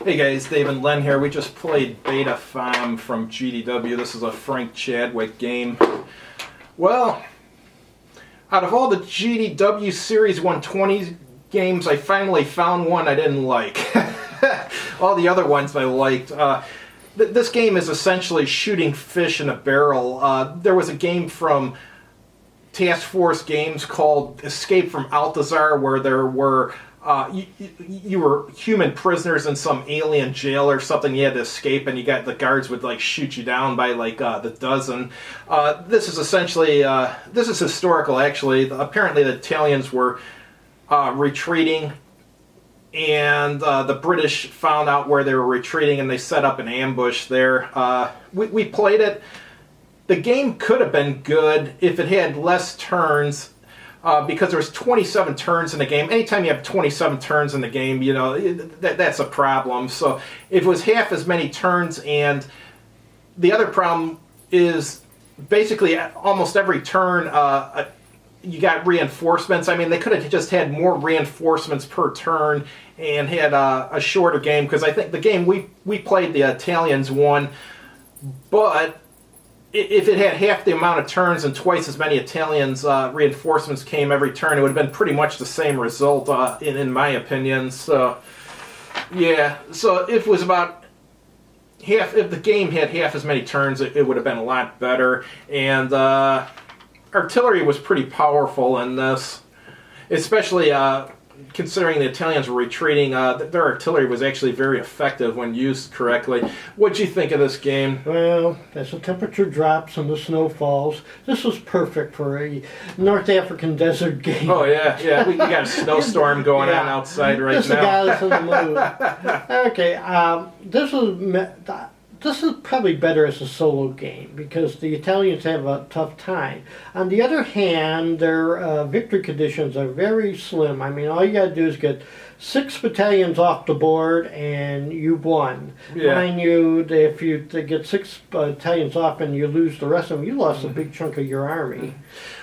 Hey guys, Dave and Len here. We just played Beta Fomm from GDW. This is a Frank Chadwick game. Well, out of all the GDW Series 120 games, I finally found one I didn't like. All the other ones I liked. This game is essentially shooting fish in a barrel. There was a game from Task Force Games called Escape from Alcazar, where there were you were human prisoners in some alien jail or something. You had to escape, and the guards would like shoot you down by like the dozen. This is essentially this is historical. Actually, apparently the Italians were retreating, and the British found out where they were retreating, and they set up an ambush there. We played it. The game could have been good if it had less turns. Because there's 27 turns in the game. Anytime you have 27 turns in the game, you know, that's a problem. So if it was half as many turns, and the other problem is basically almost every turn you got reinforcements. I mean, they could have just had more reinforcements per turn and had a shorter game, because I think the game we played, the Italians won, but if it had half the amount of turns and twice as many Italians reinforcements came every turn, it would have been pretty much the same result, in my opinion. So, yeah. So if it was about half, if the game had half as many turns, it would have been a lot better. And artillery was pretty powerful in this, especially considering the Italians were retreating. Their artillery was actually very effective when used correctly. What'd you think of this game? Well, as the temperature drops and the snow falls, this was perfect for a North African desert game. Oh, yeah. We got a snowstorm going on outside right Just now. the guy that's in the mood. Okay, this is probably better as a solo game because the Italians have a tough time. On the other hand, their victory conditions are very slim. I mean, all you got to do is get 6 battalions off the board and you've won. Yeah. Mind you, if you get 6 battalions off and you lose the rest of them, you lost a big chunk of your army.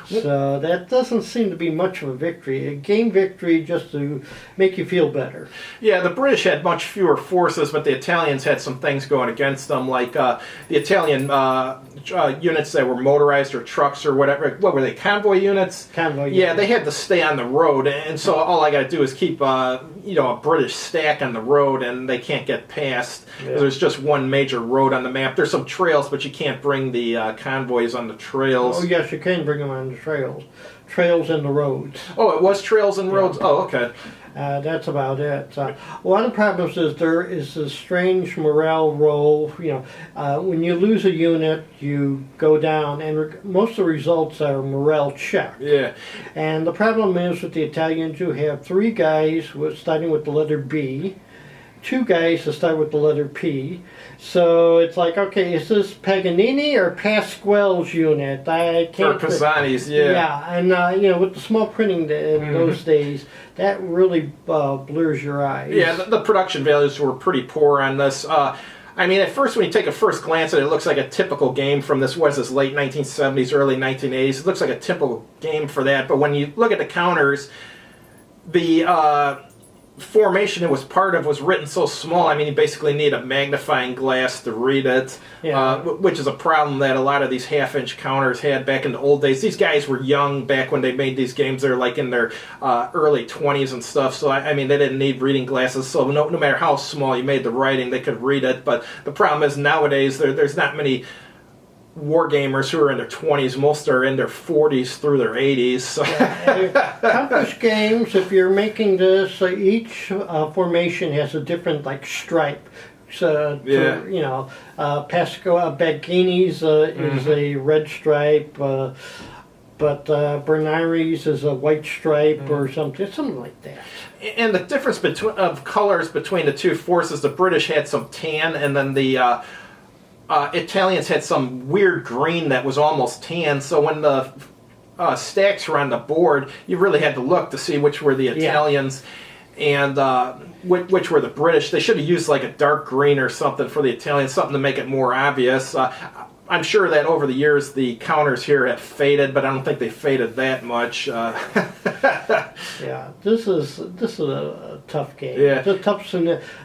So that doesn't seem to be much of a victory. A game victory just to make you feel better. Yeah, the British had much fewer forces, but the Italians had some things going against them, like the Italian units that were motorized or trucks or whatever. What were they, convoy units? Convoy Yeah, units. they had to stay on the road, and so all I got to do is keep a British stack on the road, and they can't get past. Yeah. There's just one major road on the map. There's some trails, but you can't bring the convoys on the trails. Oh yes, you can bring them on the trails and the roads. Oh, it was trails and roads? Yeah. Oh, okay. That's about it. One of the problems is there is a strange morale roll. When you lose a unit, you go down, and most of the results are morale check. Yeah. And the problem is with the Italians, you have 3 guys starting with the letter B, 2 guys that start with the letter P. So it's like, okay, is this Paganini or Pasquale's unit? I can't. Or Pisani's, yeah. Yeah, and with the small printing in those days, that really blurs your eyes. Yeah, the production values were pretty poor on this. I mean, at first, when you take a first glance at it, it looks like a typical game from this late 1970s, early 1980s. It looks like a typical game for that. But when you look at the counters, the formation it was part of was written so small. I mean, you basically need a magnifying glass to read it, which is a problem that a lot of these half-inch counters had back in the old days. These guys were young back when they made these games. They're like in their early 20s and stuff, so I mean, they didn't need reading glasses, so no matter how small you made the writing, they could read it. But the problem is nowadays there's not many wargamers who are in their 20s. Most are in their 40s through their 80s. So. Accomplished games, if you're making this, each formation has a different stripe. So, Paganini's is a red stripe, but Bernari's is a white stripe or something like that. And the difference of colors between the two forces, the British had some tan, and then the Italians had some weird green that was almost tan, so when the stacks were on the board, you really had to look to see which were the Italians and which were the British. They should have used like a dark green or something for the Italians, something to make it more obvious. I'm sure that over the years the counters here have faded, but I don't think they faded that much. Yeah, this is a tough game. Yeah. It's a tough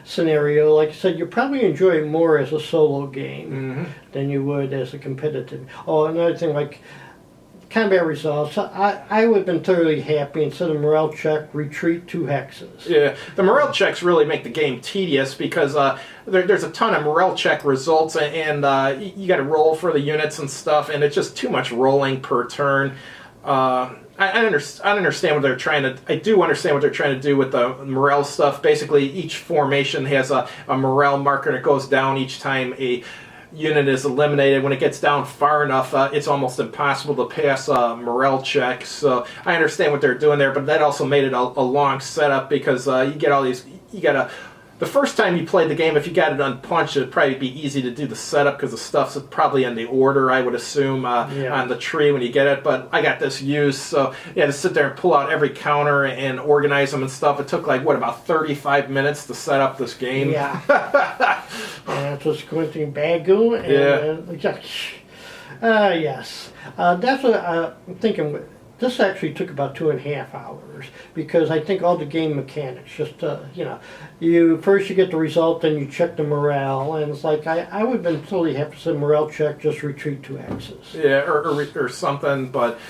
scenario. Like I said, you probably enjoy it more as a solo game than you would as a competitive. Oh, another thing, like combat results, I would have been thoroughly happy instead of morale check, retreat 2 hexes. Yeah, the morale checks really make the game tedious because there's a ton of morale check results, and you got to roll for the units and stuff, and it's just too much rolling per turn. I understand what they're trying to. I do understand what they're trying to do with the morale stuff. Basically, each formation has a morale marker, and it goes down each time a unit is eliminated. When it gets down far enough, it's almost impossible to pass a morale check. So I understand what they're doing there, but that also made it a long setup because you get all these. You gotta. The first time you played the game, if you got it unpunched, it'd probably be easy to do the setup because the stuff's probably in the order, I would assume, on the tree when you get it. But I got this used, so you had to sit there and pull out every counter and organize them and stuff. It took like, what, about 35 minutes to set up this game? Yeah. And it was squinting Bagu. And, yes. That's what I'm thinking. This actually took about 2.5 hours because I think all the game mechanics, just you get the result, then you check the morale, and it's like I would have been totally happy to say morale check, just retreat 2 hexes. Yeah, or something, but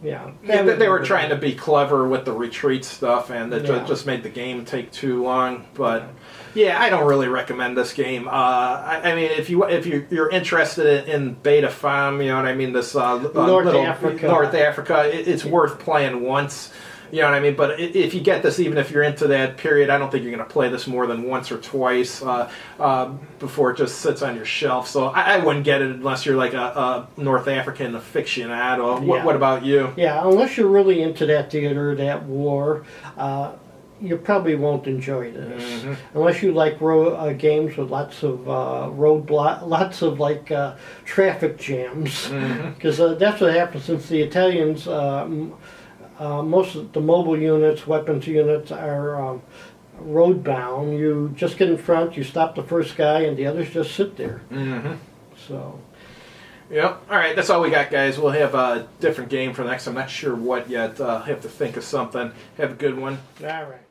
yeah, they were trying to be clever with the retreat stuff, and it just made the game take too long. But yeah, I don't really recommend this game. I mean, if you're interested in Beta Fomm, you know what I mean. This North Africa, it's worth playing once. You know what I mean? But if you get this, even if you're into that period, I don't think you're going to play this more than once or twice before it just sits on your shelf. So I wouldn't get it unless you're like a North African aficionado. What about you? Yeah, unless you're really into that theater, that war, you probably won't enjoy this. Unless you like games with lots of lots of like traffic jams, because that's what happens since the Italians. Most of the mobile units, weapons units, are road bound. You just get in front, you stop the first guy, and the others just sit there. So. Yep. All right, that's all we got, guys. We'll have a different game for the next time. I'm not sure what yet. I have to think of something. Have a good one. All right.